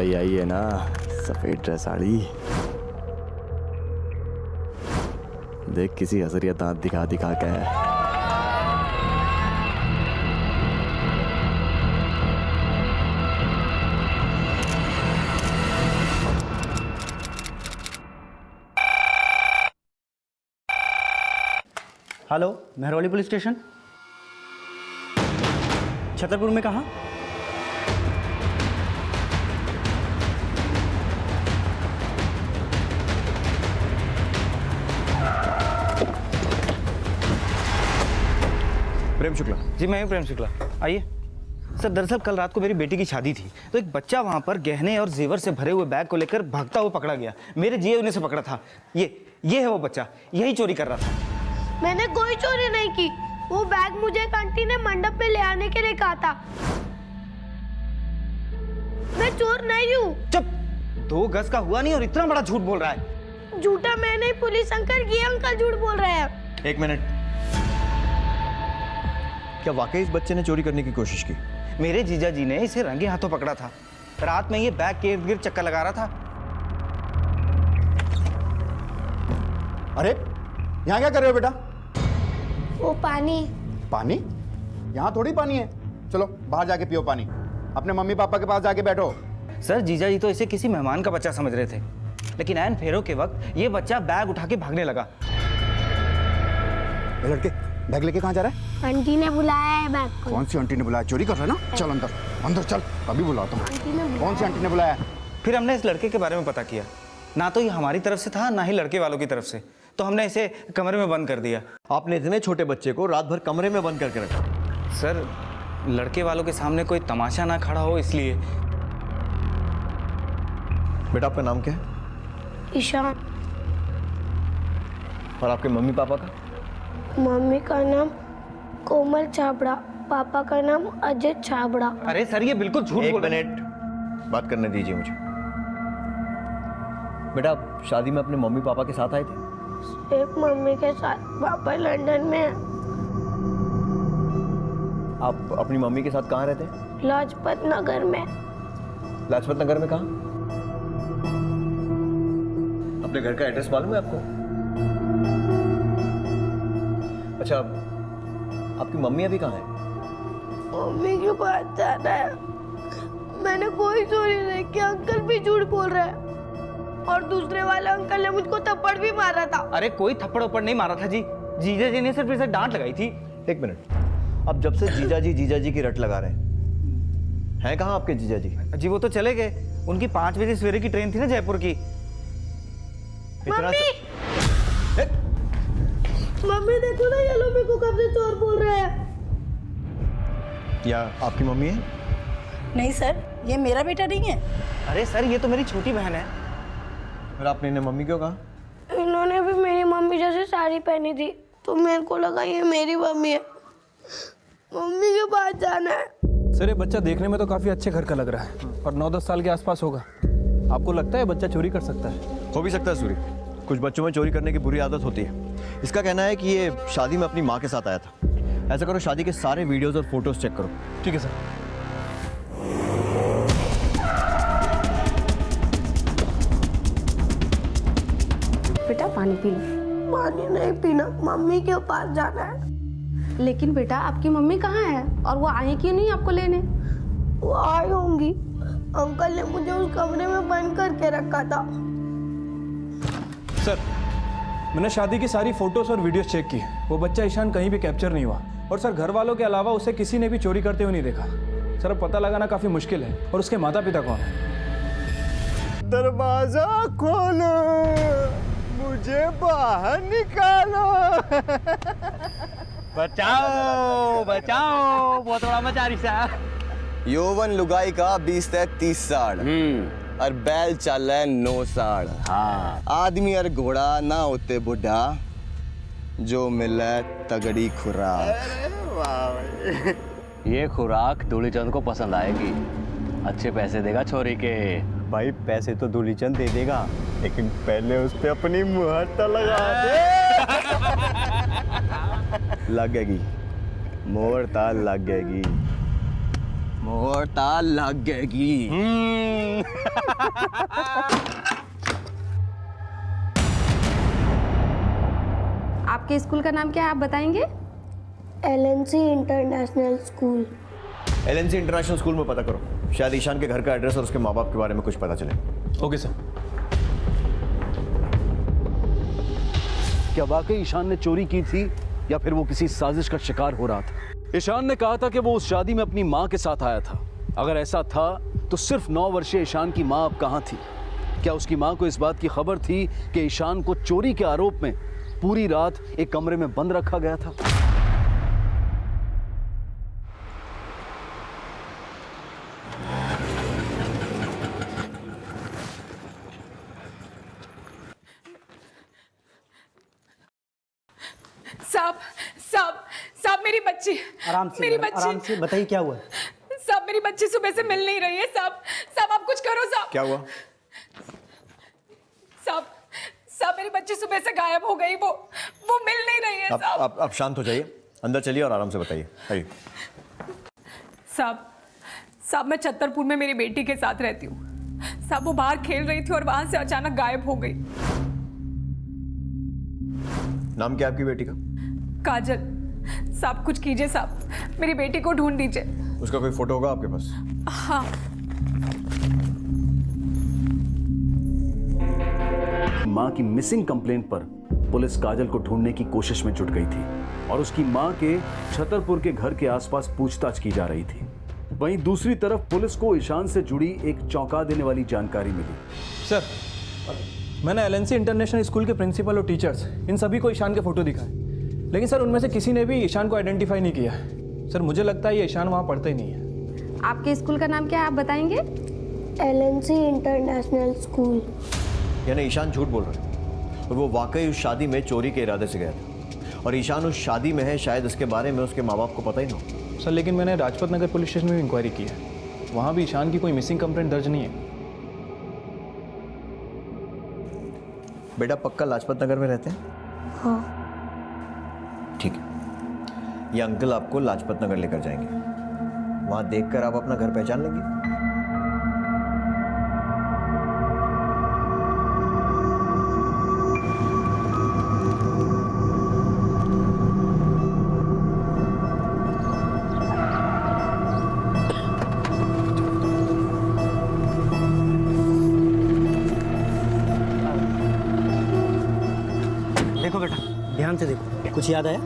रही आई है ना सफेद ड्रेस साड़ी, देख किसी हसरिया दांत दिखा दिखा के। Hello, Mehrauli police station. Chhatarpur में कहाँ? प्रेम शुक्ला। जी मैं हूँ प्रेम शुक्ला, आइए। सर दरअसल कल रात को मेरी बेटी की शादी थी, तो एक बच्चा वहाँ पर गहने और जेवर से भरे हुए बैग को लेकर भागता हुआ पकड़ा गया। मेरे जिए उन्हें से पकड़ा था। ये है वो बच्चा, यही चोरी कर रहा था। मैंने कोई चोरी नहीं की। वो बैग मुझे एक आंटी ने मंडप में ले आने के लिए कहा था। मैं चोर नहीं हूँ। चुप! 2 गज का हुआ नहीं और इतना बड़ा झूठ बोल रहा है। झूठा मैं नहीं पुलिस अंकल, ये अंकल झूठ बोल रहे हैं। एक मिनट, क्या वाकई इस बच्चे ने चोरी करने की कोशिश की? मेरे जीजा जी ने इसे रंगे हाथों पकड़ा था। रात में ये बैग के इर्द गिर्द चक्कर लगा रहा था। अरे यहाँ क्या कर रहे हो बेटा? वो पानी। पानी? यहाँ थोड़ी पानी है। चलो बाहर जाके पियो पानी। अपने मम्मी पापा के पास जाके बैठो। सर जीजा जी तो इसे किसी मेहमान का बच्चा समझ रहे थे, लेकिन ऐन फेरों के वक्त ये बच्चा बैग उठा के भागने लगा। ये लड़के बैग लेके कहाँ जा रहा है? आंटी ने बुलाया है बैग को। कौन सी आंटी ने बुलाया? चोरी कर रहा है ना? चल अंदर, अंदर चल, अभी बुलाता हूँ। कौन सी आंटी ने बुलाया? फिर हमने इस लड़के के बारे में पता किया। ना तो ये हमारी तरफ से था, ना ही लड़के वालों की तरफ से। तो हमने इसे कमरे में बंद कर दिया। आपने इतने छोटे बच्चे को रात भर कमरे में बंद करके रखा? सर लड़के वालों के सामने कोई तमाशा ना खड़ा हो इसलिए। बेटा आपका नाम क्या है? ईशान। और आपके मम्मी पापा का? मम्मी का नाम कोमल छाबड़ा, पापा का नाम अजय छाबड़ा। अरे सर ये बिल्कुल झूठ एक बोल रहे हैं। मिनट बात करने दीजिए मुझे। बेटा आप शादी में अपने मम्मी पापा के साथ आए थे? एक मम्मी के साथ, पापा लंदन में है। आप अपनी मम्मी के साथ कहाँ रहते हैं? लाजपत नगर में। लाजपत नगर में कहाँ? अपने घर का एड्रेस मालूम है आपको? अच्छा, आपकी मम्मी अभी कहाँ है? मम्मी के पास जाना है। मैंने कोई चोरी नहीं की। अंकल भी झूठ बोल रहा है और दूसरे वाले अंकल ने मुझको थप्पड़ भी मारा था। अरे कोई थप्पड़ उप्पड़ नहीं मारा था जी। जीजा जी ने सिर्फ इसे डांट लगाई थी। एक मिनट, अब जब से जीजा जी की रट लगा रहे हैं कहाँ आपके जीजा जी? जी वो तो चले गए। उनकी 5 बजे सवेरे की ट्रेन थी ना जयपुर की। मम्मी! मम्मी देखो ना, ये लोग मेरे को कब से चोर बोल रहे हैं। या आपकी मम्मी है? नहीं सर, ये मेरा बेटा नहीं है। अरे सर ये तो मेरी छोटी बहन है। फिर आपने इन्हें मम्मी क्यों कहा? इन्होंने भी मेरी मम्मी जैसे साड़ी पहनी थी, तो मेरे को लगा ये मेरी मम्मी है। मम्मी के पास जाना है। सर ये बच्चा देखने में तो काफ़ी अच्छे घर का लग रहा है और 9-10 साल के आसपास होगा। आपको लगता है बच्चा चोरी कर सकता है? हो भी सकता है सूरी, कुछ बच्चों में चोरी करने की बुरी आदत होती है। इसका कहना है कि ये शादी में अपनी माँ के साथ आया था। ऐसा करो, शादी के सारे वीडियोस और फोटोज चेक करो। ठीक है सर। बेटा पानी पी लो। पानी नहीं पीना, मम्मी के पास जाना है। लेकिन बेटा आपकी मम्मी कहाँ है और वो आई क्यों नहीं आपको लेने? वो आई होंगी। अंकल ने मुझे उस कमरे में बंद करके रखा था। सर मैंने शादी की सारी फोटोज और वीडियोस चेक की। वो बच्चा ईशान कहीं भी कैप्चर नहीं हुआ और सर घर वालों के अलावा उसे किसी ने भी चोरी करते हुए नहीं देखा। सर अब पता लगाना काफ़ी मुश्किल है। और उसके माता पिता कौन है? दरवाजा खोलो, मुझे बाहर निकालो। बचाओ बचाओ, बहुत बड़ा मचा रिश्ता। यौवन लुगाई का 20 से 30 साल और बैल चल है 9 साल। हाँ। आदमी और घोड़ा ना होते बुढ़ा, जो मिले तगड़ी खुराक। ये खुराक दूलीचंद को पसंद आएगी। अच्छे पैसे देगा छोरी के। भाई पैसे तो दूलीचंद दे देगा, लेकिन पहले उस पे अपनी मुहर तो लगा दे। लगेगी मोहर ताल लगेगी। मोटा लगेगी। आपके स्कूल का नाम क्या है, आप बताएंगे? LNC international school. LNC international school में पता करो, शायद ईशान के घर का एड्रेस और उसके माँ बाप के बारे में कुछ पता चले। Okay sir. क्या वाकई ईशान ने चोरी की थी या फिर वो किसी साजिश का शिकार हो रहा था? ईशान ने कहा था कि वो उस शादी में अपनी माँ के साथ आया था। अगर ऐसा था तो सिर्फ 9 वर्षीय ईशान की माँ अब कहाँ थी? क्या उसकी माँ को इस बात की खबर थी कि ईशान को चोरी के आरोप में पूरी रात एक कमरे में बंद रखा गया था? साहब साहब साहब मेरी बच्ची, मेरी बच्ची, आराम से बताइए क्या हुआ। साहब मेरी बच्ची सुबह से मिल नहीं रही है। साहब साहब आप कुछ करो साहब। क्या हुआ? साहब साहब मेरी बच्ची सुबह से गायब हो गई, वो मिल नहीं रही है साहब। आप शांत हो जाइए, अंदर चलिए और आराम से बताइए। आइए। साहब मैं छतरपुर में मेरी बेटी के साथ रहती हूँ। साहब वो बाहर खेल रही थी और वहां से अचानक गायब हो गई। नाम क्या है आपकी बेटी का? काजल। साहब कुछ कीजिए साहब, मेरी बेटी को ढूंढ दीजिए। उसका कोई फोटो होगा आपके पास? हाँ। माँ की मिसिंग कंप्लेंट पर पुलिस काजल को ढूंढने की कोशिश में जुट गई थी और उसकी माँ के छतरपुर के घर के आसपास पूछताछ की जा रही थी। वहीं दूसरी तरफ पुलिस को ईशान से जुड़ी एक चौंका देने वाली जानकारी मिली। सर, मैंने LNC इंटरनेशनल स्कूल के प्रिंसिपल और टीचर्स इन सभी को ईशान के फोटो दिखाए, लेकिन सर उनमें से किसी ने भी ईशान को आइडेंटिफाई नहीं किया। सर मुझे लगता है ये ईशान वहाँ पढ़ता ही नहीं है। आपके स्कूल का नाम क्या है, आप बताएंगे? LNC international school. यानी ईशान झूठ बोल रहा है और वो वाकई उस शादी में चोरी के इरादे से गया था और ईशान उस शादी में है, शायद इसके बारे में उसके माँ बाप को पता ही ना हो। सर लेकिन मैंने राजपत नगर पुलिस स्टेशन में भी इंक्वायरी की है, वहाँ भी ईशान की कोई मिसिंग कंप्लेंट दर्ज नहीं है। बेटा पक्का लाजपत नगर में रहते हैं? हाँ। ठीक है, ये अंकल आपको लाजपत नगर लेकर जाएंगे, वहां देखकर आप अपना घर पहचान लेंगे। देखो बेटा, ध्यान से देखो, कुछ याद आया?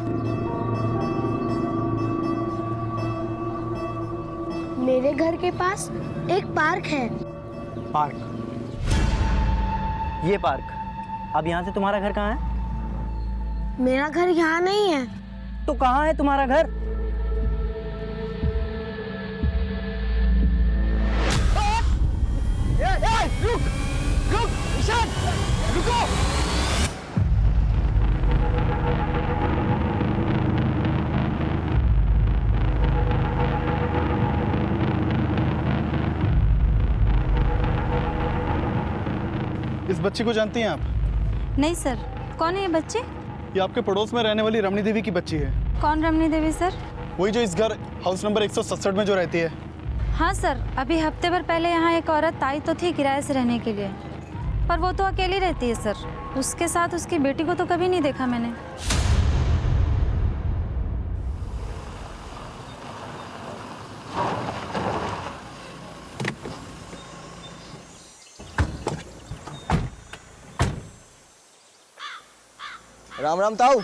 मेरे घर के पास एक पार्क है। पार्क? ये पार्क? अब यहाँ से तुम्हारा घर कहाँ है? मेरा घर यहाँ नहीं है। तो कहाँ है तुम्हारा घर? रुक ईशान, रुको। इस बच्ची को जानती हैं आप? नहीं सर, कौन है ये बच्चे? ये आपके पड़ोस में रहने वाली रमणी देवी की बच्ची है। कौन रमणी देवी सर? वही जो इस घर हाउस नंबर 167 में जो रहती है। हाँ सर, अभी हफ्ते भर पहले यहाँ एक औरत आई तो थी किराए से रहने के लिए, पर वो तो अकेली रहती है सर। उसके साथ उसकी बेटी को तो कभी नहीं देखा मैंने। राम राम ताऊ।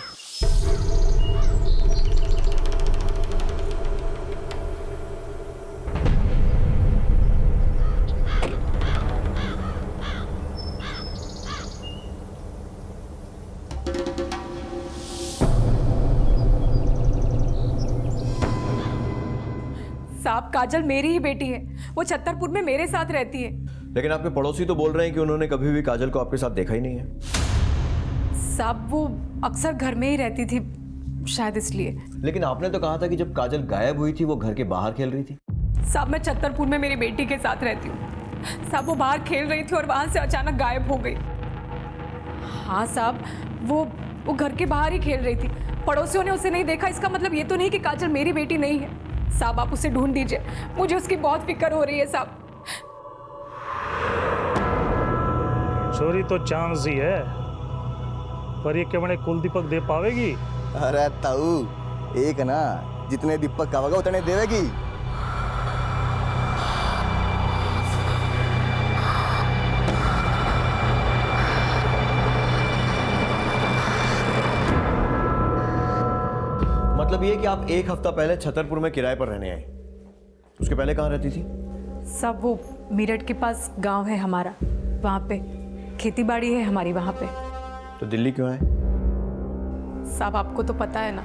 साहब काजल मेरी ही बेटी है, वो छतरपुर में मेरे साथ रहती है। लेकिन आपके पड़ोसी तो बोल रहे हैं कि उन्होंने कभी भी काजल को आपके साथ देखा ही नहीं है। साहब वो अक्सर घर में ही रहती थी, शायद इसलिए। लेकिन आपने तो कहा था कि जब काजल गायब हुई थी वो घर के बाहर खेल रही थी। साहब मैं छतरपुर में मेरी बेटी के साथ रहती हूँ। साहब वो बाहर खेल रही थी और वहां से अचानक गायब हो गई। हाँ साहब, वो घर के बाहर ही खेल रही थी। पड़ोसियों ने उसे नहीं देखा, इसका मतलब ये तो नहीं कि काजल मेरी बेटी नहीं है। साहब आप उसे ढूंढ दीजिए, मुझे उसकी बहुत फिक्र हो रही है साहब। चोरी तो चांस ही है, पर ये क्या बड़े कुल दीपक दे पावेगी? अरे ताऊ, एक ना जितने दीपक खावेगा उतने देवेगी। मतलब ये कि आप एक हफ्ता पहले छतरपुर में किराए पर रहने आए, उसके पहले कहाँ रहती थी? सब वो मेरठ के पास गांव है हमारा, वहाँ पे खेती बाड़ी है हमारी वहाँ पे। तो दिल्ली क्यों आए? साहब आपको तो पता है ना,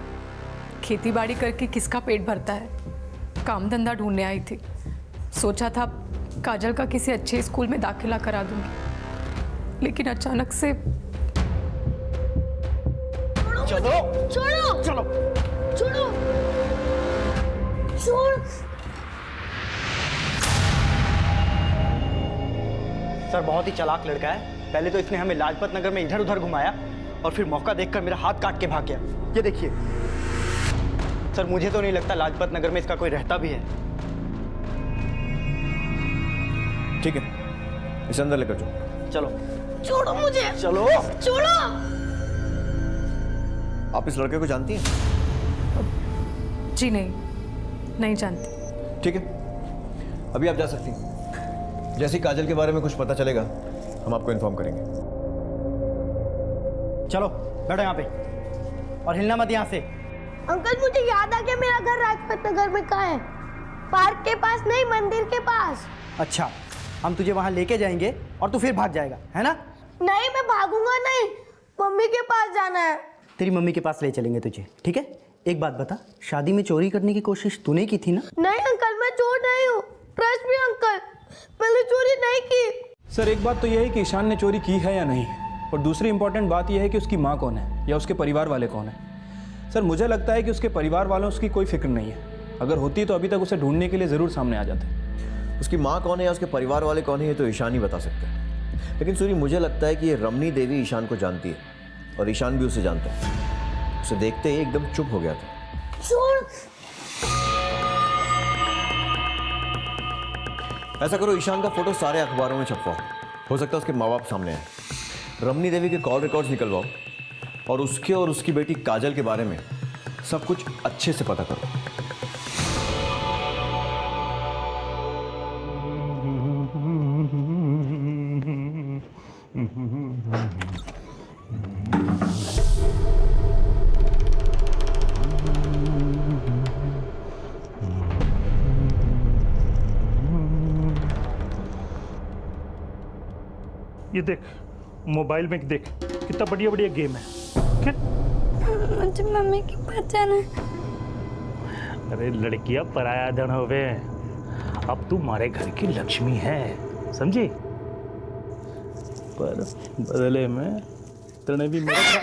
खेती बाड़ी करके किसका पेट भरता है। काम धंधा ढूंढने आई थी, सोचा था काजल का किसी अच्छे स्कूल में दाखिला करा दूंगी, लेकिन अचानक से चलो छोड़ो चलो छोड़ो छोड़। सर बहुत ही चालाक लड़का है। पहले तो इसने हमें लाजपत नगर में इधर उधर घुमाया और फिर मौका देखकर मेरा हाथ काट के भाग गया। ये देखिए सर, मुझे तो नहीं लगता लाजपत नगर में इसका कोई रहता भी है। ठीक है, इसे अंदर लेकर जाओ। चलो छोड़ो मुझे, चलो छोड़ो। आप इस लड़के को जानती हैं? जी नहीं जानती। ठीक है, अभी आप जा सकती हैं। जैसे ही काजल के बारे में कुछ पता चलेगा हम आपको इन्फॉर्म करेंगे। चलो बैठो यहाँ पे और हिलना मत यहाँ से। अंकल मुझे याद आ गया, मेरा घर राजपत नगर में कहाँ है? पार्क के पास नहीं, मंदिर के पास। अच्छा, हम तुझे वहाँ लेके जाएंगे और तू फिर भाग जाएगा, है ना? नहीं मैं भागूंगा नहीं, मम्मी के पास जाना है। तेरी मम्मी के पास ले चलेंगे तुझे, ठीक है? एक बात बता, शादी में चोरी करने की कोशिश तूने की थी ना? नहीं अंकल, मैं चोर नहीं हूँ। ट्रस्ट मी अंकल, मैंने चोरी नहीं की। सर एक बात तो यह है कि ईशान ने चोरी की है या नहीं, और दूसरी इंपॉर्टेंट बात यह है कि उसकी माँ कौन है या उसके परिवार वाले कौन है। सर मुझे लगता है कि उसके परिवार वालों उसकी कोई फिक्र नहीं है। अगर होती तो अभी तक उसे ढूंढने के लिए ज़रूर सामने आ जाते। उसकी माँ कौन है या उसके परिवार वाले कौन है ये तो ईशान ही बता सकते हैं। लेकिन सूरी, मुझे लगता है कि ये रमनी देवी ईशान को जानती है और ईशान भी उसे जानता है। उसे देखते ही एकदम चुप हो गया था। ऐसा करो, ईशान का फोटो सारे अखबारों में छपवाओ, हो सकता है उसके माँ बाप सामने आए। रमनी देवी के कॉल रिकॉर्ड्स निकलवाओ और उसके और उसकी बेटी काजल के बारे में सब कुछ अच्छे से पता करो। ये देख, मोबाइल में देख, कितना बढ़िया बढ़िया गेम है। क्या? मुझे मम्मी के पास जाना है। अरे लड़कियां पराया धन होवे, अब तू हमारे घर की लक्ष्मी है, समझी? पर बदले में तूने भी मेरा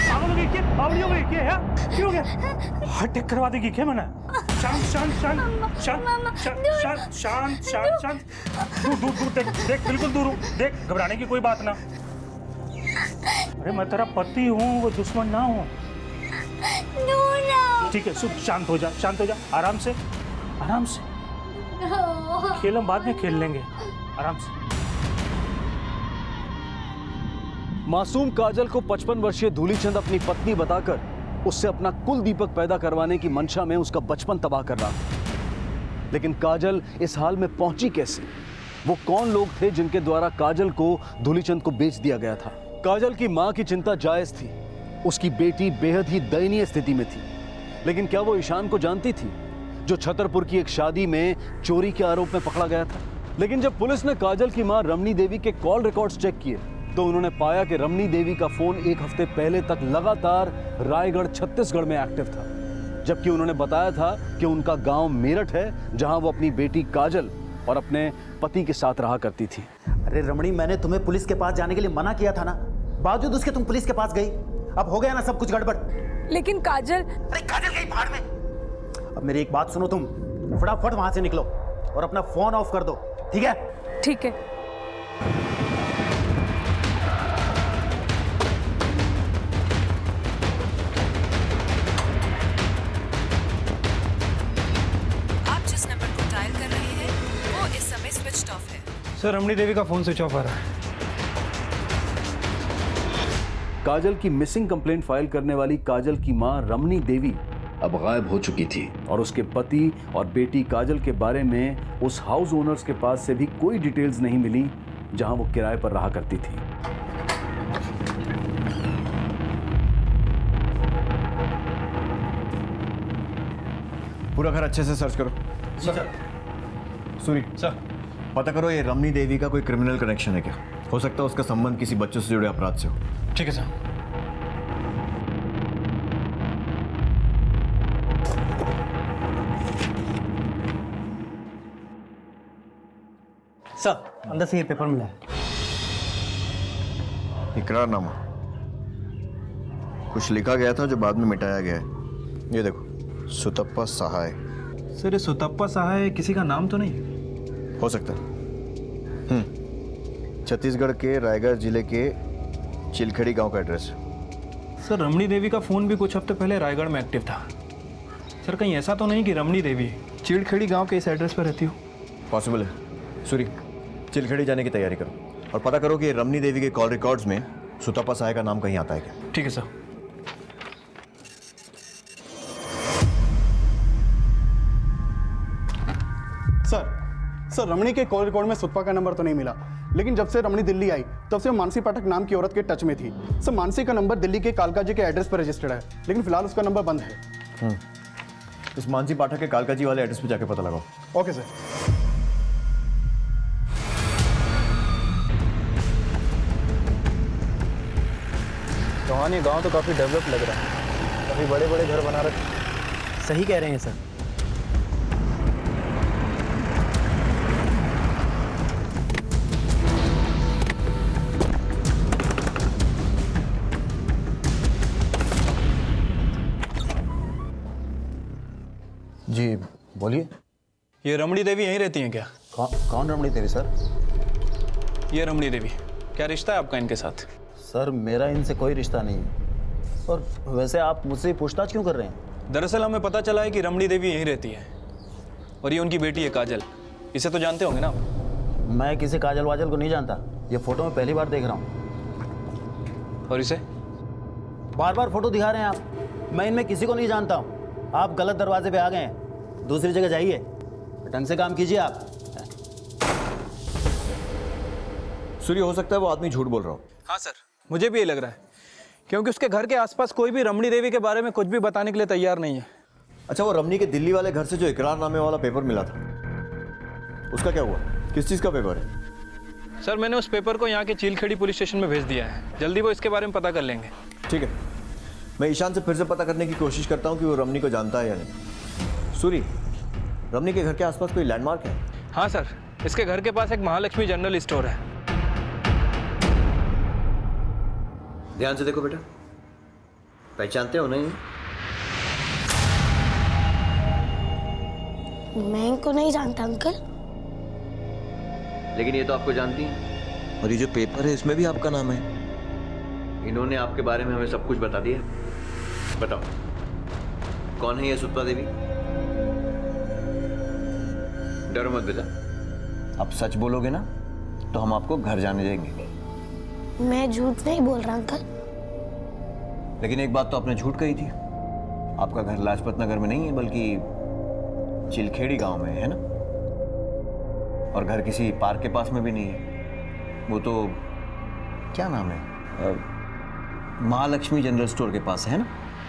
पागल हो गई क्या? बावली हो गई क्या? है क्यों हो गया? हार्ट अटैक करवा देगी क्या? मैंने शांत शांत शांत शांत शांत शांत शांत शांत दूर दूर देख देख, बिल्कुल दूर हूँ, देख, घबराने की कोई बात ना। अरे मैं तेरा पति हूँ, वो दुश्मन ना हूँ। ठीक है, शांत हो जा, शांत हो जा, आराम से आराम से। खेल हम बाद में खेल लेंगे, आराम से। मासूम काजल को 55 वर्षीय धूलीचंद अपनी पत्नी बताकर उससे अपना कुल दीपक पैदा करवाने की मंशा में उसका बचपन तबाह कर रहा था। लेकिन काजल इस हाल में पहुंची कैसे? वो कौन लोग थे जिनके द्वारा काजल को धूलीचंद को बेच दिया गया था? काजल की मां की चिंता जायज थी, उसकी बेटी बेहद ही दयनीय स्थिति में थी। लेकिन क्या वो ईशान को जानती थी, जो छतरपुर की एक शादी में चोरी के आरोप में पकड़ा गया था? लेकिन जब पुलिस ने काजल की मां रमनी देवी के कॉल रिकॉर्ड्स चेक किए तो उन्होंने पाया कि रमनी देवी का फोन एक हफ्ते पहले तक लगातार रायगढ़ छत्तीसगढ़ में एक्टिव था, जबकि उन्होंने बताया था कि उनका गांव मेरठ है, जहां वो अपनी बेटी काजल और अपने पति के साथ रहा करती थी। अरे रमणी, मैंने तुम्हें पुलिस के पास जाने के लिए मना किया था ना, बावजूद उसके तुम पुलिस के पास गई। अब हो गया ना सब कुछ गड़बड़। लेकिन काजल, अरे काजल गई भाड़ में। अब मेरी एक बात सुनो, तुम फटाफट वहां से निकलो और अपना फोन ऑफ कर दो, ठीक है? ठीक है। सर रमणी देवी का फ़ोन स्विच ऑफ आ रहा है। काजल की मिसिंग कंप्लेंट फाइल करने वाली काजल की मां रमणी देवी अब गायब हो चुकी थी और उसके पति और बेटी काजल के बारे में उस हाउस ओनर्स के पास से भी कोई डिटेल्स नहीं मिली जहां वो किराए पर रहा करती थी। पूरा घर अच्छे से सर्च करो। सूरी सर पता करो ये रमणी देवी का कोई क्रिमिनल कनेक्शन है क्या? हो सकता है उसका संबंध किसी बच्चों से जुड़े अपराध से हो। ठीक है सर। सर अंदर से ये पेपर मिला है। इकरारनामा कुछ लिखा गया था जो बाद में मिटाया गया है। ये देखो, सुतप्पा सहाय। सर ये सुतप्पा सहाय किसी का नाम तो नहीं? हो सकता है। छत्तीसगढ़ के रायगढ़ जिले के चिलखड़ी गांव का एड्रेस है। सर रमणी देवी का फ़ोन भी कुछ हफ्ते पहले रायगढ़ में एक्टिव था। सर कहीं ऐसा तो नहीं कि रमणी देवी चिड़खेड़ी गांव के इस एड्रेस पर रहती हो? पॉसिबल है। सूरी चिलखड़ी जाने की तैयारी करो और पता करो कि रमणी देवी के कॉल रिकॉर्ड्स में सुतप्पा सहाय का नाम कहीं आता है क्या। ठीक है सर। सर रमणी के कॉल रिकॉर्ड में सुतपा का नंबर तो नहीं मिला, लेकिन जब से रमणी दिल्ली आई तब से वो मानसी पाठक नाम की औरत के टच में थी। सर मानसी का नंबर दिल्ली के कालका जी के एड्रेस पर रजिस्टर्ड है, लेकिन फिलहाल उसका नंबर बंद है। इस मानसी पाठक के कालका जी वाले एड्रेस पे जाके पता लगाओ। Okay sir. चौहान ये गांव तो काफ़ी डेवलप लग रहा है, काफ़ी बड़े बड़े घर बना रखे। सही कह रहे हैं सर। जी बोलिए। ये रमणी देवी यहीं रहती हैं क्या? कौन रमणी देवी सर? ये रमणी देवी, क्या रिश्ता है आपका इनके साथ? सर मेरा इनसे कोई रिश्ता नहीं है। और वैसे आप मुझसे पूछताछ क्यों कर रहे हैं? दरअसल हमें पता चला है कि रमणी देवी यहीं रहती है और ये उनकी बेटी है काजल। इसे तो जानते होंगे ना आप? मैं किसी काजल वाजल को नहीं जानता, ये फोटो में पहली बार देख रहा हूँ। और इसे? बार बार फोटो दिखा रहे हैं आप। मैं इनमें किसी को नहीं जानता हूँ। आप गलत दरवाजे पे आ गए हैं, दूसरी जगह जाइए, ढंग से काम कीजिए आप। सूर्य हो सकता है वो आदमी झूठ बोल रहा हो। हाँ सर, मुझे भी ये लग रहा है, क्योंकि उसके घर के आसपास कोई भी रमणी देवी के बारे में कुछ भी बताने के लिए तैयार नहीं है। अच्छा, वो रमणी के दिल्ली वाले घर से जो इकरारनामे वाला पेपर मिला था, उसका क्या हुआ? किस चीज़ का पेपर है? सर मैंने उस पेपर को यहाँ के चीलखेड़ी पुलिस स्टेशन में भेज दिया है। जल्दी वो इसके बारे में पता कर लेंगे। ठीक है, मैं ईशान से फिर से पता करने की कोशिश करता हूँ कि वो रमणी को जानता है या नहीं। सूरी, रमणी के घर के आसपास कोई लैंडमार्क है? हाँ सर, इसके घर के पास एक महालक्ष्मी जनरल स्टोर है। ध्यान से देखो बेटा, पहचानते हो नहीं? मैं इनको नहीं जानता अंकल। लेकिन ये तो आपको जानती हैं। और ये जो पेपर है इसमें भी आपका नाम है। इन्होंने आपके बारे में हमें सब कुछ बता दिया। बताओ, कौन है ये सुतपा देवी? डरो मत बेटा, आप सच बोलोगे ना तो हम आपको घर जाने देंगे। मैं झूठ नहीं बोल रहा अंकल। लेकिन एक बात तो आपने झूठ कही थी, आपका घर लाजपत नगर में नहीं है बल्कि चिलखेड़ी गांव में है ना? और घर किसी पार्क के पास में भी नहीं है। वो तो क्या नाम है, महालक्ष्मी जनरल स्टोर के पास है ना?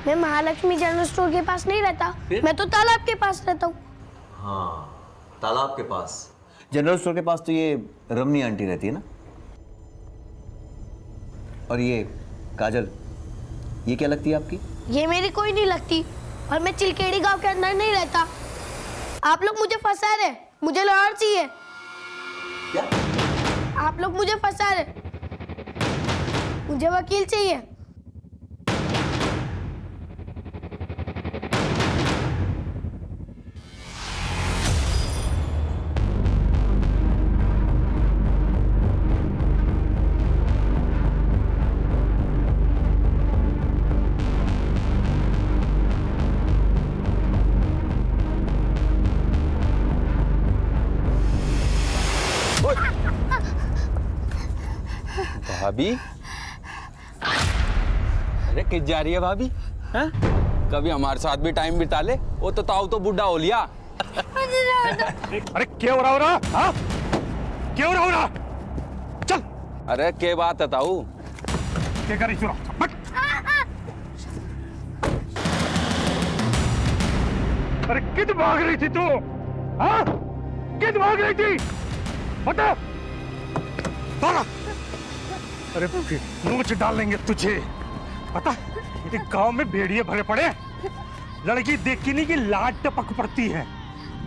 मैं महालक्ष्मी जनरल स्टोर के पास नहीं रहता, मैं तो तालाब के पास रहता हूँ। हाँ, तालाब के पास। जनरल स्टोर के पास तो ये रमनी आंटी रहती है ना? और ये काजल, ये क्या लगती है आपकी? ये मेरी कोई नहीं लगती, और मैं चिलकेड़ी गांव के अंदर नहीं रहता। आप लोग मुझे फंसा रहे, मुझे लॉयर चाहिए। क्या? आप लोग मुझे फंसा रहे, मुझे वकील चाहिए। भाभी, अरे किस जा रही है भाभी? हैं? कभी हमारे साथ भी टाइम बिता ले। वो तो ताऊ तो बुढ़ा हो लिया। अरे क्या हो रहा? हाँ? क्या हो रहा? चल। अरे क्या बात है ताऊ? क्या कर रही तू? अरे किध भाग रही थी तू? हाँ? किध भाग रही थी? बता। भागा। अरे नोच डालेंगे तुझे। पता? ये गांव में भेड़िए भरे पड़े। लड़की देखी नहीं कि लाट टपक पड़ती है।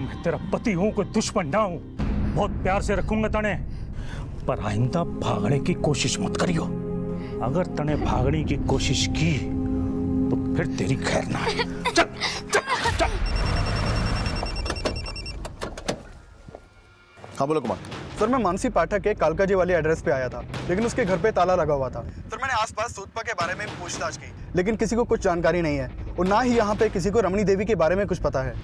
मैं तेरा पति हूं, कोई दुश्मन ना हूं। बहुत प्यार से रखूंगा तने, पर आइंदा भागने की कोशिश मत करियो। अगर तने भागने की कोशिश की तो फिर तेरी खैर ना है। चल, चल, चल। हाँ बोलो कुमार। सर मैं मानसी पाठक के कालकाजी वाले एड्रेस पे आया था, लेकिन उसके घर पे ताला लगा हुआ था। सर मैंने आसपास सूतपा के बारे में पूछताछ की, लेकिन किसी को कुछ जानकारी नहीं है और ना ही यहाँ पे किसी को रमणी देवी के बारे में कुछ पता है।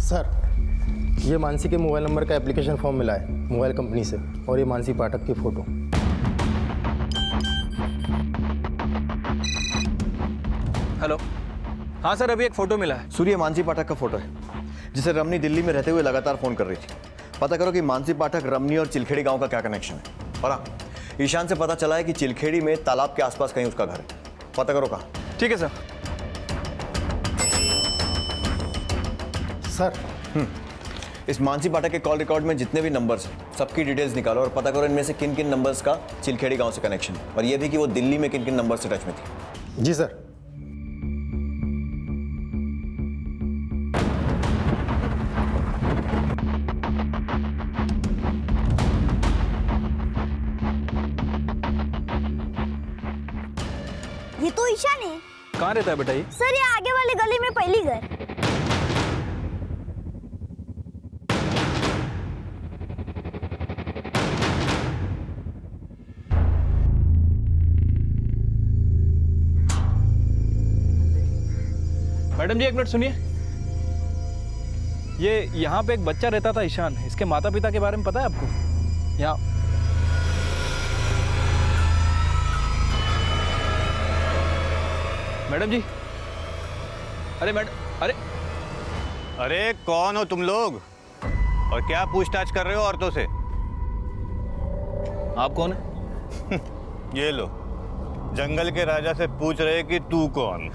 सर ये मानसी के मोबाइल नंबर का एप्लीकेशन फॉर्म मिला है मोबाइल कंपनी से, और ये मानसी पाठक की फ़ोटो। हेलो, हाँ सर, अभी एक फ़ोटो मिला है। सूर्य मानसी पाठक का फोटो है, जिसे रमनी दिल्ली में रहते हुए लगातार फ़ोन कर रही थी। पता करो कि मानसी पाठक, रमनी और चिलखेड़ी गांव का क्या कनेक्शन है। और हाँ, ईशान से पता चला है कि चिलखेड़ी में तालाब के आसपास कहीं उसका घर है। पता करो कहाँ। ठीक है सर। सर इस मानसी पाठक के कॉल रिकॉर्ड में जितने भी नंबर्स हैं, सबकी डिटेल्स निकालो और पता करो इनमें से किन किन नंबर्स का चिलखेड़ी गांव से कनेक्शन है, और ये भी कि वो दिल्ली में किन किन नंबर से टच में थी। जी सर। ये तो ईशान है। कहाँ रहता है बेटा ये? सर ये आगे वाले गली में पहली घर। मैडम जी एक मिनट सुनिए। ये यहाँ पे एक बच्चा रहता था ईशान, इसके माता पिता के बारे में पता है आपको? यहाँ मैडम जी। अरे मैडम, अरे कौन हो तुम लोग और क्या पूछताछ कर रहे हो औरतों से? आप कौन है? ये लो, जंगल के राजा से पूछ रहे कि तू कौन?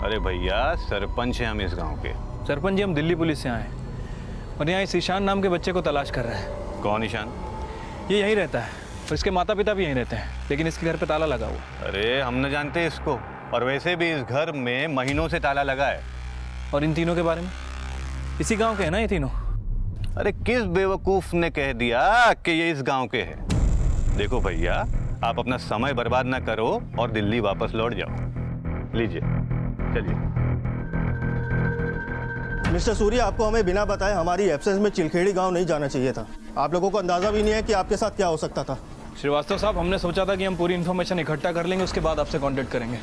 अरे भैया, सरपंच हैं हम इस गांव के। सरपंच जी, हम दिल्ली पुलिस से आए हैं और यहाँ इस ईशान नाम के बच्चे को तलाश कर रहे हैं। कौन ईशान? ये यहीं रहता है और इसके माता पिता भी यहीं रहते हैं, लेकिन इसके घर पे ताला लगा हुआ। अरे हम न जानते इसको, और वैसे भी इस घर में महीनों से ताला लगा है। और इन तीनों के बारे में? इसी गांव के हैं ना ये तीनों? अरे किस बेवकूफ ने कह दिया कि ये इस गांव के हैं? देखो भैया, आप अपना समय बर्बाद ना करो और दिल्ली वापस लौट जाओ। लीजिए, चलिए। मिस्टर सूर्य, आपको हमें बिना बताए हमारी एब्सेंस में चिलखेड़ी गांव नहीं जाना चाहिए था। आप लोगों को अंदाजा भी नहीं है कि आपके साथ क्या हो सकता था। श्रीवास्तव साहब, हमने सोचा था कि हम पूरी इन्फॉर्मेशन इकट्ठा कर लेंगे, उसके बाद आपसे कांटेक्ट करेंगे।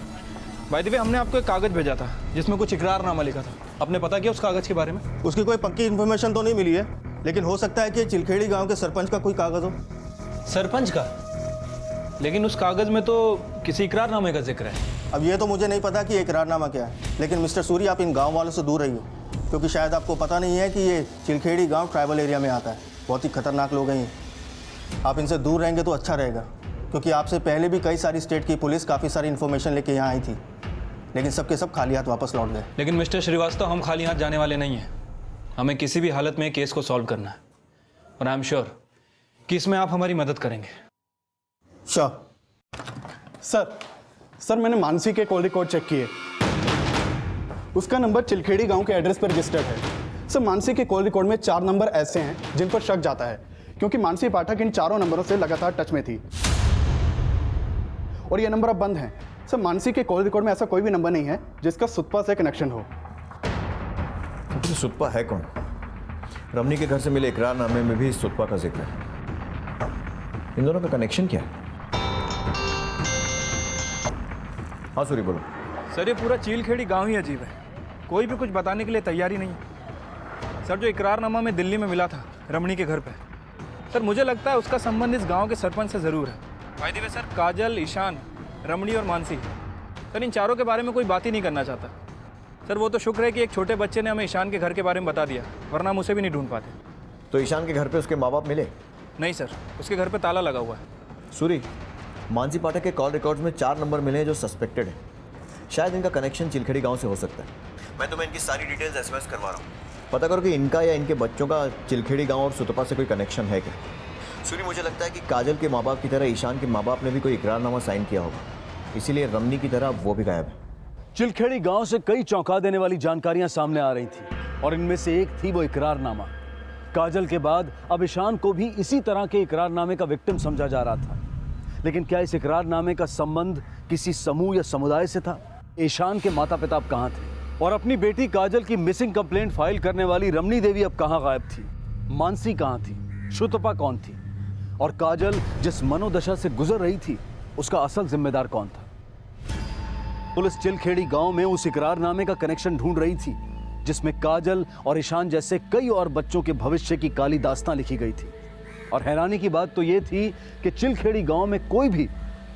बाय द वे, हमने आपको एक कागज भेजा था जिसमें कुछ इकरारनामा लिखा था। आपने पता किया उस कागज के बारे में? उसकी कोई पक्की इन्फॉर्मेशन तो नहीं मिली है, लेकिन हो सकता है कि चिलखेड़ी गांव के सरपंच का कोई कागज हो। सरपंच का? लेकिन उस कागज में तो किसी इकरारनामे का जिक्र है। अब ये तो मुझे नहीं पता कि इकरारनामा क्या है, लेकिन मिस्टर सूर्य, आप इन गाँव वालों से दूर रहिए, क्योंकि शायद आपको पता नहीं है कि ये चिलखेड़ी गाँव ट्राइबल एरिया में आता है। बहुत ही खतरनाक लोग हैं ये। आप इनसे दूर रहेंगे तो अच्छा रहेगा, क्योंकि आपसे पहले भी कई सारी स्टेट की पुलिस काफ़ी सारी इन्फॉर्मेशन लेके यहाँ आई थी, लेकिन सबके सब खाली हाथ वापस लौट गए। लेकिन मिस्टर श्रीवास्तव, हम खाली हाथ जाने वाले नहीं हैं। हमें किसी भी हालत में केस को सॉल्व करना है, और आई एम श्योर कि इसमें आप हमारी मदद करेंगे। श्योर। सर मैंने मानसी के कॉल रिकॉर्ड चेक किए। उसका नंबर चिलखेड़ी गांव के एड्रेस पर रजिस्टर्ड है। सर मानसी के कॉल रिकॉर्ड में 4 नंबर ऐसे हैं जिन पर शक जाता है, क्योंकि मानसी पाठक इन 4 नंबरों से लगातार टच में थी, और ये नंबर अब बंद हैं। सर मानसी के कॉल रिकॉर्ड में ऐसा कोई भी नंबर नहीं है जिसका सुतपा से कनेक्शन हो। तो सुतपा है कौन? रमनी के घर से मिले इकरारनामे में भी सुतपा का जिक्र है। इन दोनों का कनेक्शन क्या है? हाँ सूरी, बोलो। सर, ये पूरा चिलखेड़ी गांव ही अजीब है। कोई भी कुछ बताने के लिए तैयारी नहीं है। सर जो इकरारनामा में दिल्ली में मिला था रमणी के घर पे, सर मुझे लगता है उसका संबंध इस गांव के सरपंच से ज़रूर है। भाई दी सर, काजल, ईशान, रमणी और मानसी, सर इन चारों के बारे में कोई बात ही नहीं करना चाहता। सर वो तो शुक्र है कि एक छोटे बच्चे ने हमें ईशान के घर के बारे में बता दिया, वरना हम उसे भी नहीं ढूंढ पाते। तो ईशान के घर पे उसके माँ बाप मिले? नहीं सर, उसके घर पे ताला लगा हुआ है। सूरी, मानसी पाठक के कॉल रिकॉर्ड्स में 4 नंबर मिले हैं जो सस्पेक्टेड है। शायद इनका कनेक्शन चिलखेड़ी गांव से हो सकता है। मैं तुम्हें इनकी सारी डिटेल्स एसएमएस करवा रहा हूँ। पता करो कि इनका या इनके बच्चों का चिलखेड़ी गांव और सुतपा से कोई कनेक्शन है क्या। सूरी, मुझे लगता है कि काजल के माँ बाप की तरह ईशान के माँ बाप ने भी कोई इकरारनामा साइन किया होगा, इसीलिए रमनी की तरह वो भी गायब है। चिलखेड़ी गांव से कई चौंका देने वाली जानकारियां सामने आ रही थी और इनमें से एक थी वो इकरारनामा। काजल के बाद अब ईशान को भी इसी तरह के इकरारनामे का विक्टिम समझा जा रहा था। लेकिन क्या इस इकरारनामे का संबंध किसी समूह या समुदाय से था? ईशान के माता पिता अब कहाँ थे? और अपनी बेटी काजल की मिसिंग कंप्लेंट फाइल करने वाली रमणी देवी अब कहाँ गायब थी? मानसी कहाँ थी? सुतपा कौन थी? और काजल जिस मनोदशा से गुजर रही थी उसका असल जिम्मेदार कौन था? पुलिस चिलखेड़ी गांव में उस इकरारनामे का कनेक्शन ढूंढ रही थी जिसमें काजल और ईशान जैसे कई और बच्चों के भविष्य की काली दास्तां लिखी गई थी। और हैरानी की बात तो यह थी कि चिलखेड़ी गांव में कोई भी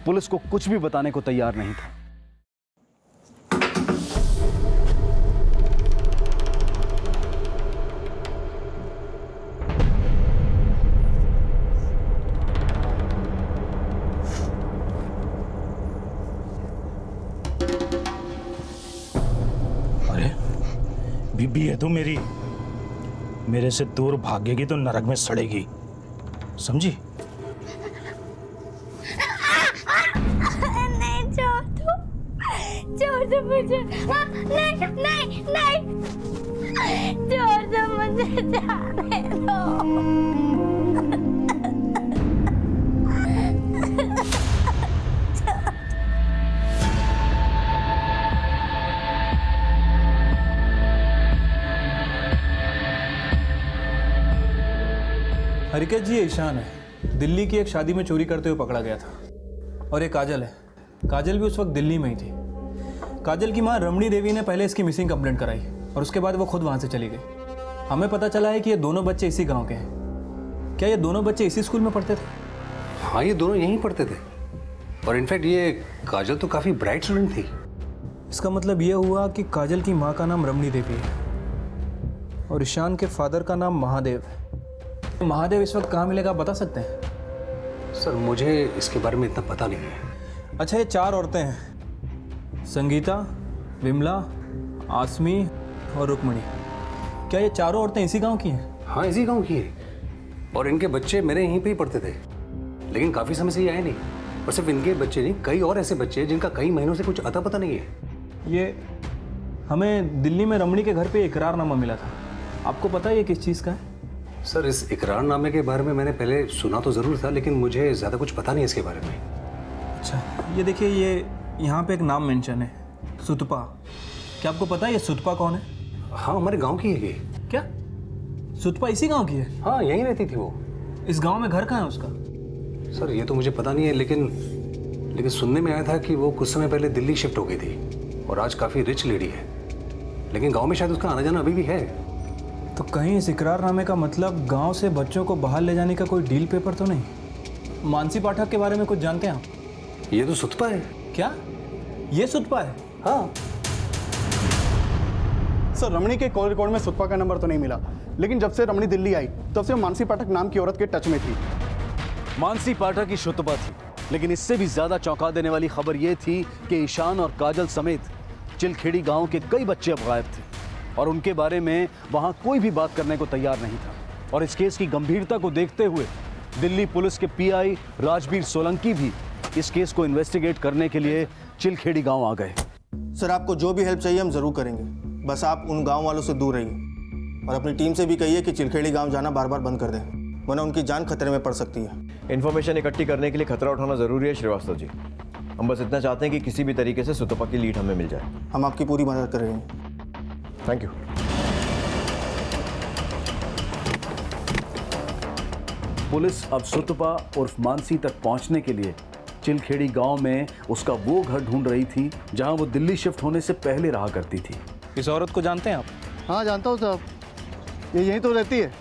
पुलिस को कुछ भी बताने को तैयार नहीं था। बीबी है तू मेरी, मेरे से दूर भागेगी तो नरक में सड़ेगी, समझी? नहीं छोड़ दो मुझे। नहीं नहीं नहीं, छोड़ दो मुझे, जाने दो। हरिकेश जी, ये ईशान है, दिल्ली की एक शादी में चोरी करते हुए पकड़ा गया था। और ये काजल है, काजल भी उस वक्त दिल्ली में ही थी। काजल की माँ रमणी देवी ने पहले इसकी मिसिंग कंप्लेंट कराई और उसके बाद वो खुद वहाँ से चली गई। हमें पता चला है कि ये दोनों बच्चे इसी गांव के हैं। क्या ये दोनों बच्चे इसी स्कूल में पढ़ते थे? हाँ, ये दोनों यहीं पढ़ते थे और इनफैक्ट ये काजल तो काफ़ी ब्राइट स्टूडेंट थी। इसका मतलब ये हुआ कि काजल की माँ का नाम रमणी देवी है और ईशान के फादर का नाम महादेव है। महादेव इस वक्त कहाँ मिलेगा, बता सकते हैं? सर मुझे इसके बारे में इतना पता नहीं है। अच्छा, ये 4 औरतें हैं, संगीता, विमला, आसमी और रुक्मणी। क्या ये चारों औरतें इसी गांव की हैं? हाँ, इसी गांव की है और इनके बच्चे मेरे यहीं पे ही पढ़ते थे, लेकिन काफ़ी समय से ये आए नहीं। और सिर्फ इनके बच्चे नहीं, कई और ऐसे बच्चे हैं जिनका कई महीनों से कुछ अता पता नहीं है। ये हमें दिल्ली में रमणी के घर पे इकरारनामा मिला था, आपको पता है ये किस चीज़ का है? सर, इस इकरारनामे के बारे में मैंने पहले सुना तो ज़रूर था, लेकिन मुझे ज़्यादा कुछ पता नहीं इसके बारे में। अच्छा, ये देखिए, ये यहाँ पे एक नाम मेंशन है, सुतपा। क्या आपको पता है ये सुतपा कौन है? हाँ, हमारे गांव की है ये। क्या सुतपा इसी गांव की है? हाँ, यहीं रहती थी वो। इस गांव में घर कहाँ है उसका? सर ये तो मुझे पता नहीं है, लेकिन सुनने में आया था कि वो कुछ समय पहले दिल्ली शिफ्ट हो गई थी और आज काफ़ी रिच लेडी है, लेकिन गाँव में शायद उसका आना जाना अभी भी है। तो कहीं इस इकरारनामे का मतलब गांव से बच्चों को बाहर ले जाने का कोई डील पेपर तो नहीं? मानसी पाठक के बारे में कुछ जानते हैं आप? ये तो सुतपा है। क्या ये सुतपा है? हाँ सर, रमणी के कॉल रिकॉर्ड में सुतपा का नंबर तो नहीं मिला, लेकिन जब से रमणी दिल्ली आई तब से मानसी पाठक नाम की औरत के टच में थी। मानसी पाठक की सुतपा थी, लेकिन इससे भी ज्यादा चौंका देने वाली खबर यह थी कि ईशान और काजल समेत चिलखेड़ी गांव के कई बच्चे अब गायब थे और उनके बारे में वहां कोई भी बात करने को तैयार नहीं था। और इस केस की गंभीरता को देखते हुए दिल्ली पुलिस के पीआई राजवीर सोलंकी भी इस केस को इन्वेस्टिगेट करने के लिए चिलखेड़ी गांव आ गए। सर, आपको जो भी हेल्प चाहिए हम ज़रूर करेंगे, बस आप उन गांव वालों से दूर रहिए और अपनी टीम से भी कहिए कि चिलखेड़ी गांव जाना बार बार बंद कर दें, वरना उनकी जान खतरे में पड़ सकती है। इन्फॉर्मेशन इकट्ठी करने के लिए खतरा उठाना ज़रूरी है श्रीवास्तव जी। हम बस इतना चाहते हैं कि किसी भी तरीके से सुतपा की लीड हमें मिल जाए। हम आपकी पूरी मदद कर रहे हैं। Thank you. पुलिस अब सुतपा उर्फ मानसी तक पहुंचने के लिए चिलखेड़ी गांव में उसका वो घर ढूंढ रही थी जहां वो दिल्ली शिफ्ट होने से पहले रहा करती थी। इस औरत को जानते हैं आप? हाँ, जानता हूँ साहब। ये यहीं तो रहती है।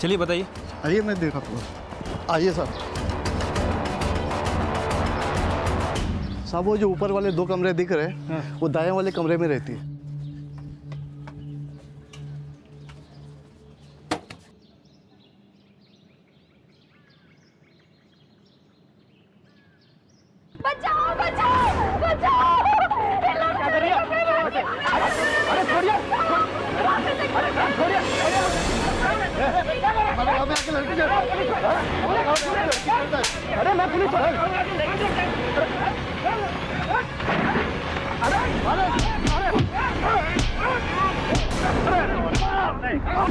चलिए बताइए। आइए मैं देखा तो। आइए सर। साहब वो जो ऊपर वाले 2 कमरे दिख रहे हैं वो दाएं वाले कमरे में रहती है। बचाओ बचाओ बचाओ! क्या कर रही है? अरे छोड़िए! अरे मैं पुलिस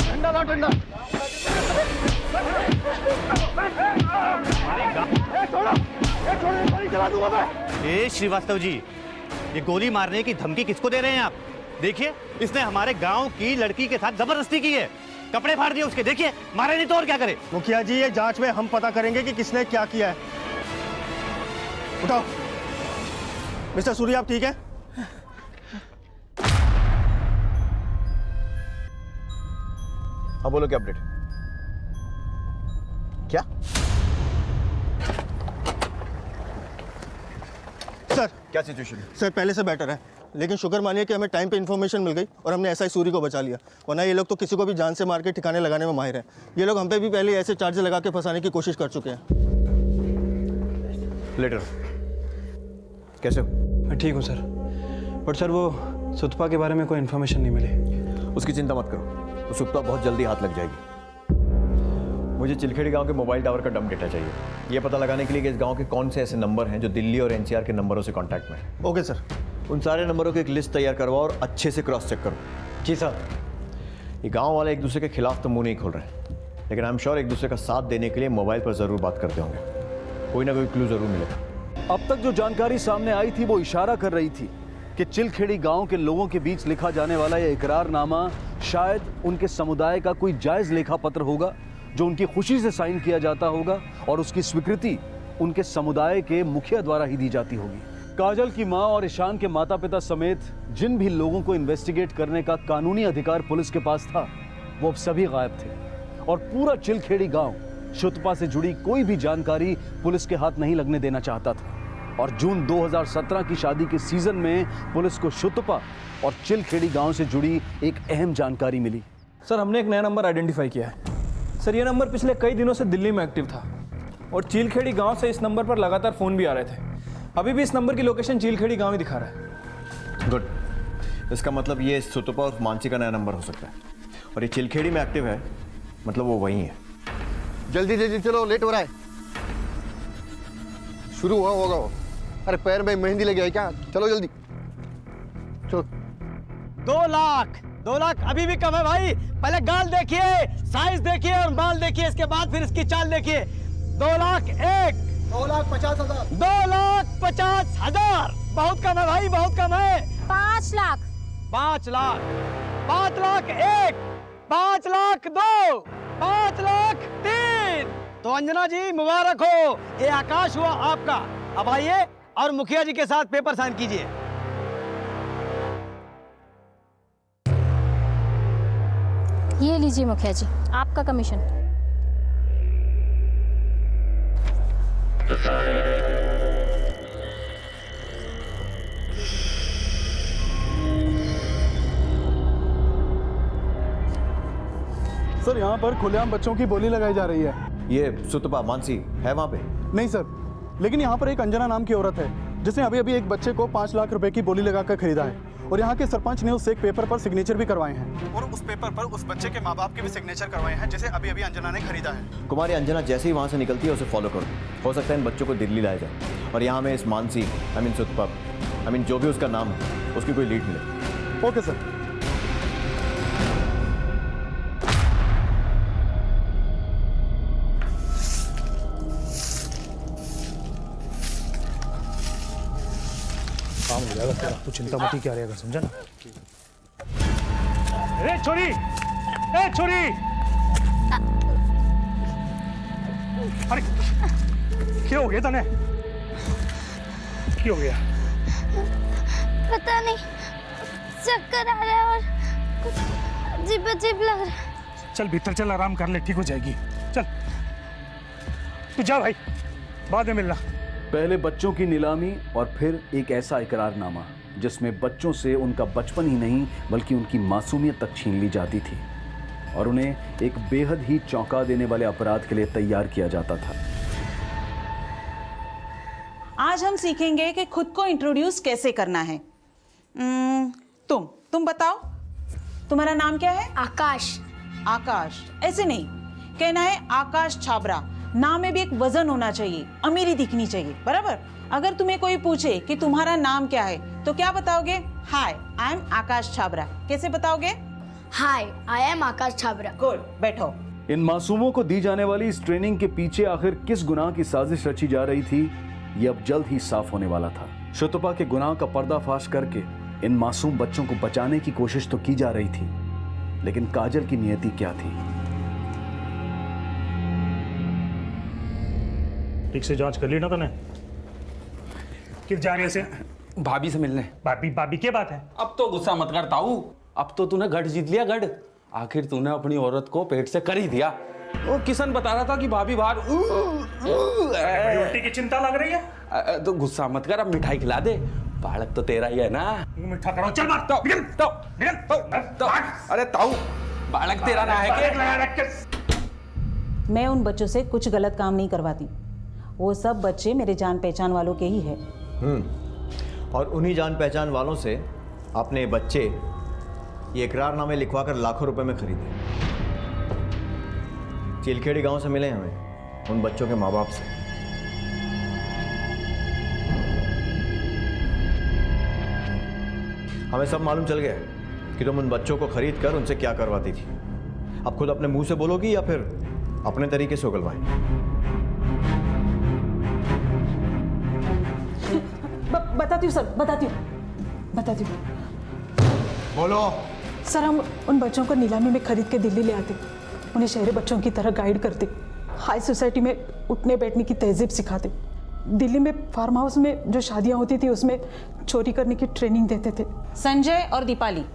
ठंडा ना ठंडा ए श्रीवास्तव जी, ये गोली मारने की धमकी किसको दे रहे हैं आप? देखिए, इसने हमारे गांव की लड़की के साथ जबरदस्ती की है, कपड़े फाड़ दिए उसके। देखिए, मारे नहीं तो और क्या करे? मुखिया जी, ये जांच में हम पता करेंगे कि किसने क्या किया है। उठाओ। मिस्टर सूरी, आप ठीक है? हाँ बोलो, क्या अपडेट? क्या? सर क्या सिचुएशन है? सर पहले से बेटर है, लेकिन शुक्र मानिए कि हमें टाइम पे इन्फॉर्मेशन मिल गई और हमने एसआई सूरी को बचा लिया, वरना ये लोग तो किसी को भी जान से मार के ठिकाने लगाने में माहिर हैं। ये लोग हम पे भी पहले ऐसे चार्जेस लगा के फंसाने की कोशिश कर चुके हैं। लेटर कैसे हो? मैं ठीक हूँ सर, बट सर वो सुतपा के बारे में कोई इन्फॉर्मेशन नहीं मिली। उसकी चिंता मत करो, तो सुतपा बहुत जल्दी हाथ लग जाएगी। मुझे चिलखेड़ी गांव के मोबाइल टावर का डंप डेटा चाहिए, ये पता लगाने के लिए कि इस गांव के कौन से ऐसे नंबर हैं जो दिल्ली और एनसीआर के नंबरों से कांटेक्ट में हैं। Okay sir. उन सारे नंबरों की एक लिस्ट तैयार करवाओ और अच्छे से क्रॉस चेक करो। जी सर। ये गांव वाले एक दूसरे के खिलाफ तो मुंह नहीं खोल रहे हैं, लेकिन आई एम श्योर एक दूसरे का साथ देने के लिए मोबाइल पर जरूर बात करते होंगे। कोई ना कोई क्लू जरूर मिलेगा। अब तक जो जानकारी सामने आई थी वो इशारा कर रही थी कि चिलखेड़ी गांव के लोगों के बीच लिखा जाने वाला यह इकरारनामा शायद उनके समुदाय का कोई जायज लेखा पत्र होगा जो उनकी खुशी से साइन किया जाता होगा और उसकी स्वीकृति उनके समुदाय के मुखिया द्वारा ही दी जाती होगी। काजल की मां और ईशान के माता पिता समेत जिन भी लोगों को इन्वेस्टिगेट करने का कानूनी अधिकार पुलिस के पास था वो अब सभी गायब थे और पूरा चिलखेड़ी गांव शुतपा से जुड़ी कोई भी जानकारी पुलिस के हाथ नहीं लगने देना चाहता था। और जून 2017 की शादी के सीजन में पुलिस को शुतपा और चिलखेड़ी गांव से जुड़ी एक अहम जानकारी मिली। सर हमने एक नया नंबर आइडेंटिफाई किया है। सर ये नंबर पिछले कई दिनों से दिल्ली में एक्टिव था और चिलखेड़ी गांव से इस नंबर पर लगातार फ़ोन भी आ रहे थे। अभी भी इस नंबर की लोकेशन चिलखेड़ी गांव ही दिखा रहा है। गुड, इसका मतलब ये सुतपा और मानसी का नया नंबर हो सकता है और ये चिलखेड़ी में एक्टिव है, मतलब वो वही है। जल्दी जल्दी चलो, लेट हो रहा है। शुरू हुआ होगा वो। अरे पैर में मेहंदी लगी है क्या? चलो जल्दी चलो। 2 लाख अभी भी कम है भाई। पहले गाल देखिए, साइज देखिए और बाल देखिए, इसके बाद फिर इसकी चाल देखिए। 2 लाख 2,50,000। 2,50,000 बहुत कम है भाई, बहुत कम है। 5 लाख 5 लाख 5 लाख 1, 5 लाख 2, 5 लाख 3। तो अंजना जी मुबारक हो, ये आकाश हुआ आपका। अब आइए और मुखिया जी के साथ पेपर साइन कीजिए। ये लीजिए मुखिया जी, आपका कमीशन। सर यहाँ पर खुलेआम बच्चों की बोली लगाई जा रही है। ये सुतपा मानसी है वहां पे? नहीं सर, लेकिन यहाँ पर एक अंजना नाम की औरत है जिसने अभी अभी एक बच्चे को 5 लाख रुपए की बोली लगाकर खरीदा है और यहाँ के सरपंच ने उससे एक पेपर पर सिग्नेचर भी करवाए हैं और उस पेपर पर उस बच्चे के माँ बाप के भी सिग्नेचर करवाए हैं जिसे अभी अभी अंजना ने खरीदा है। कुमारी अंजना जैसे ही वहां से निकलती है उसे फॉलो करो, हो सकता है इन बच्चों को दिल्ली लाया जाए और यहाँ में इस मानसी सुतपा जो भी उसका नाम है उसकी कोई लीड मिले। Okay sir. काम हो जाएगा तेरा, तू चिंता मत ही क्या रहेगा, समझा ना? ए छोरी, ए छोरी, अरे क्या हो गया तने? क्या हो गया? पता नहीं, चक्कर आ रहा है और कुछ अजीब अजीब लग रहा है। चल भीतर चल, आराम कर ले, ठीक हो जाएगी। चल तू जा भाई, बाद में मिलना। पहले बच्चों की नीलामी और फिर एक ऐसा इकरारनामा जिसमें बच्चों से उनका बचपन ही नहीं बल्कि उनकी मासूमियत तक छीन ली जाती थी और उन्हें एक बेहद ही चौंका देने वाले अपराध के लिए तैयार किया जाता था। आज हम सीखेंगे कि खुद को इंट्रोड्यूस कैसे करना है। तुम बताओ, तुम्हारा नाम क्या है? आकाश। आकाश ऐसे नहीं कहना है, आकाश छाबरा। नाम में भी एक वजन होना चाहिए, अमीरी दिखनी चाहिए, बराबर। अगर तुम्हें कोई पूछे कि तुम्हारा नाम क्या है तो क्या बताओगे? Hi I am Akash Chhabra. कैसे बताओगे? Hi I am Akash Chhabra. Good, बैठो। इन मासूमों को दी जाने वाली इस ट्रेनिंग के पीछे आखिर किस गुनाह की साजिश रची जा रही थी, ये अब जल्द ही साफ होने वाला था। शुतुपा के गुनाह का पर्दाफाश करके इन मासूम बच्चों को बचाने की कोशिश तो की जा रही थी, लेकिन काजल की नियति क्या थी? ठीक से जांच कर ली ना तूने? किस जा रही है से? भाभी से मिलने। भाभी क्या बात है? अब तो गुस्सा मत कर ताऊ, अब तो तूने गढ़ जीत लिया, गढ़। आखिर तूने अपनी औरत को पेट से कर ही दिया। वो किशन बता रहा था कि भाभी बाहर उल्टी की चिंता लग रही है। तो गुस्सा मत कर, अब मिठाई खिला दे, बालक तो तेरा ही है ना। मिठा करो, चल मार। अरे ताऊ, बालक तेरा ना है के? मैं उन बच्चों से कुछ गलत काम नहीं करवाती, वो सब बच्चे मेरे जान पहचान वालों के ही है। और उन्हीं जान पहचान वालों से अपने बच्चे ये इकरारनामे लिखवाकर लाखों रुपए में खरीदे। चिलखेड़ी गांव से मिले हमें उन बच्चों के माँ बाप से। हमें सब मालूम चल गया कि तुम उन बच्चों को खरीद कर उनसे क्या करवाती थी। अब खुद अपने मुंह से बोलोगी या फिर अपने तरीके से उगलवाएं? बताती हूँ सर, बताती हूँ। बोलो। सर, हम उन बच्चों को नीलामी में खरीद के दिल्ली ले आते, उन्हें शहरी बच्चों की तरह गाइड करते, हाई सोसाइटी में उठने बैठने की तहजीब सिखाते, दिल्ली में फार्म हाउस में जो शादियाँ होती थी उसमें चोरी करने की ट्रेनिंग देते थे। संजय और दीपाली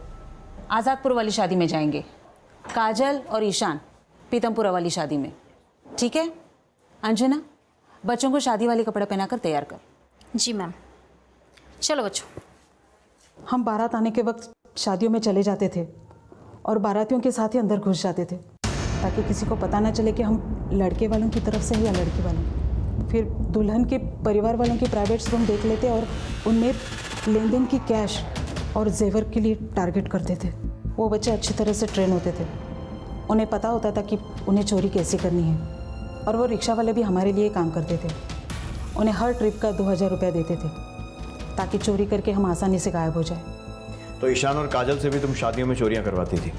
आज़ादपुर वाली शादी में जाएंगे, काजल और ईशान पीतमपुरा वाली शादी में, ठीक है? अंजना, बच्चों को शादी वाले कपड़े पहनाकर तैयार कर। जी मैम। चलो बच्चों। हम बारात आने के वक्त शादियों में चले जाते थे और बारातियों के साथ ही अंदर घुस जाते थे ताकि किसी को पता ना चले कि हम लड़के वालों की तरफ से हैं या लड़की वालों। फिर दुल्हन के परिवार वालों के प्राइवेट रूम देख लेते और उनमें लेन देन की कैश और जेवर के लिए टारगेट करते थे। वो बच्चे अच्छी तरह से ट्रेन होते थे, उन्हें पता होता था कि उन्हें चोरी कैसे करनी है, और वो रिक्शा वाले भी हमारे लिए काम करते थे। उन्हें हर ट्रिप का 2000 रुपया देते थे ताकि चोरी करके हम आसानी से गायब हो जाए। तो ईशान और काजल से भी तुम शादियों में चोरियां करवाती थी?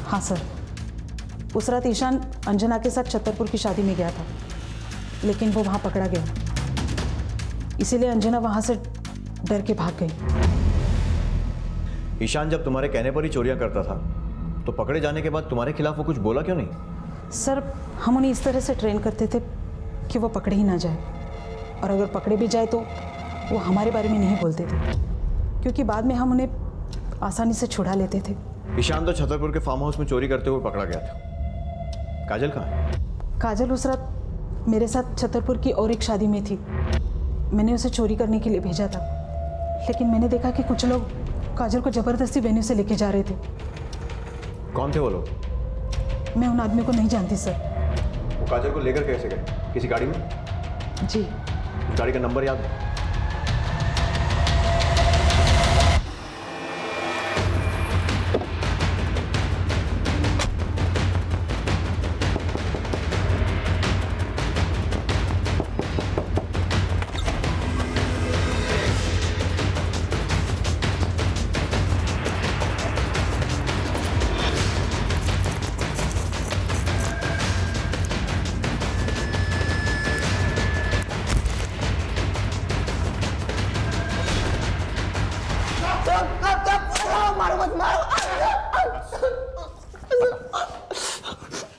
हाँ सर। उस रात ईशान अंजना के साथ छतरपुर की शादी में गया था, लेकिन वो वहाँ पकड़ा गया, इसीलिए अंजना वहाँ से डर के भाग गई। ईशान जब तुम्हारे कहने पर ही चोरियां करता था तो पकड़े जाने के बाद तुम्हारे खिलाफ वो कुछ बोला क्यों नहीं? सर, हम उन्हें इस तरह से ट्रेन करते थे कि वो पकड़े ही ना जाए, और अगर पकड़े भी जाए तो वो हमारे बारे में नहीं बोलते थे, क्योंकि बाद में हम उन्हें आसानी से छुड़ा लेते थे। ईशान तो छतरपुर के फार्म हाउस में चोरी करते हुए पकड़ा गया था। काजल कहाँ है? काजल उस रात मेरे साथ छतरपुर की और एक शादी में थी। मैंने उसे चोरी करने के लिए भेजा था, लेकिन मैंने देखा कि कुछ लोग काजल को जबरदस्ती वेन्यू से लेके जा रहे थे। कौन थे वो लोग? मैं उन आदमी को नहीं जानती सर। वो काजल को लेकर कैसे गए? किसी गाड़ी में? जी। गाड़ी का नंबर याद है?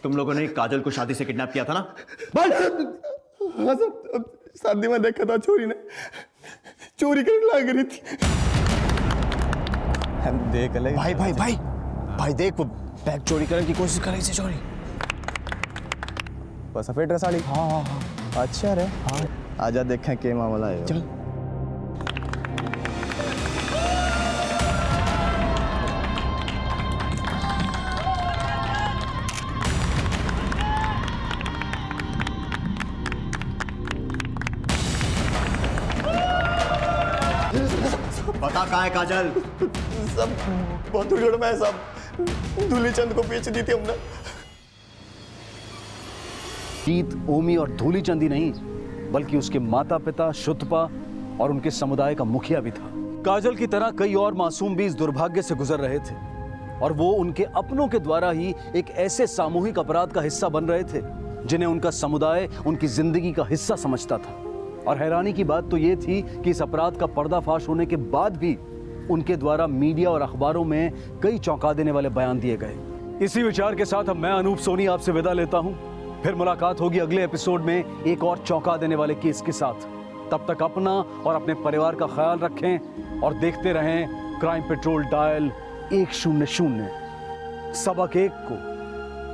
तुम लोगों ने काजल को शादी से किडनैप किया था ना? हाँ सर, शादी में देखा था चोरी ने चोरी करने लग रही थी। देख ले भाई देख, वो बैग चोरी करने की कोशिश कर रही थी चोरी। बस सफेद ड्रेस वाली। हाँ हाँ हाँ। अच्छा रे। हाँ। आजा देखें के मामला है। चल। बता कहाँ है काजल? सब बहुत उजड़ में है सब। धूलीचंद को बेच दी थी हमने। जीत ओमी और धूलीचंद ही नहीं बल्कि उसके माता पिता शुद्धपा और उनके समुदाय का मुखिया भी था। काजल की तरह कई और मासूम भी इस दुर्भाग्य से गुजर रहे थे और वो उनके अपनों के द्वारा ही एक ऐसे सामूहिक अपराध का हिस्सा बन रहे थे जिन्हें उनका समुदाय उनकी जिंदगी का हिस्सा समझता था। और हैरानी की बात तो ये थी कि इस अपराध का पर्दाफाश होने के बाद भी उनके द्वारा मीडिया और अखबारों में कई चौंका देने वाले बयान दिए गए। इसी विचार के साथ अब मैं अनूप सोनी आपसे विदा लेता हूं। फिर मुलाकात होगी अगले एपिसोड में एक और चौंका देने वाले केस के साथ। तब तक अपना और अपने परिवार का ख्याल रखें और देखते रहें क्राइम पेट्रोल डायल 100। सबक एक को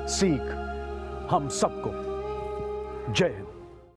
सीख हम सबको। जय हिंद।